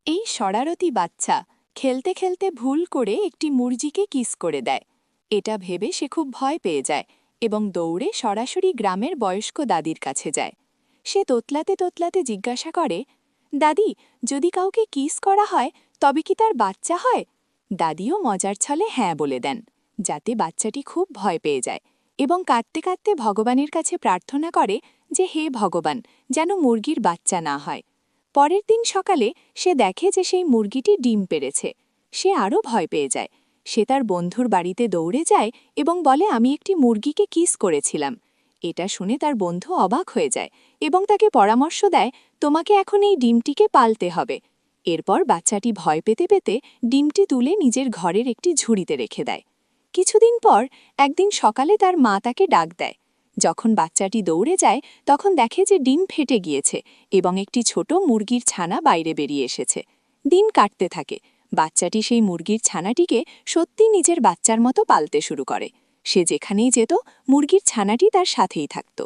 এই শরারতি বাচ্চা খেলতে খেলতে ভুল করে একটি মুরগিকে কিস করে দেয়। এটা ভেবে সে খুব ভয় পেয়ে যায় এবং দৌড়ে সরাসরি গ্রামের বয়স্ক দাদির কাছে যায়। সে তোতলাতে তোতলাতে জিজ্ঞাসা করে, দাদি, যদি কাউকে কিস করা হয় তবে কি তার বাচ্চা হয়? দাদিও মজার ছলে হ্যাঁ বলে দেন, যাতে বাচ্চাটি খুব ভয় পেয়ে যায় এবং কাঁদতে কাঁদতে ভগবানের কাছে প্রার্থনা করে যে হে ভগবান, যেন মুরগির বাচ্চা না হয়। পরের দিন সকালে সে দেখে যে সেই মুরগিটি ডিম পেড়েছে। সে আরও ভয় পেয়ে যায়। সে তার বন্ধুর বাড়িতে দৌড়ে যায় এবং বলে, আমি একটি মুরগিকে কিস করেছিলাম। এটা শুনে তার বন্ধু অবাক হয়ে যায় এবং তাকে পরামর্শ দেয়, তোমাকে এখন এই ডিমটিকে পালতে হবে। এরপর বাচ্চাটি ভয় পেতে পেতে ডিমটি তুলে নিজের ঘরের একটি ঝুড়িতে রেখে দেয়। কিছুদিন পর একদিন সকালে তার মা তাকে ডাক দেয়। যখন বাচ্চাটি দৌড়ে যায় তখন দেখে যে ডিম ফেটে গিয়েছে এবং একটি ছোট মুরগির ছানা বাইরে বেরিয়ে এসেছে। দিন কাটতে থাকে। বাচ্চাটি সেই মুরগির ছানাটিকে সত্যি নিজের বাচ্চার মতো পালতে শুরু করে। সে যেখানেই যেত মুরগির ছানাটি তার সাথেই থাকত।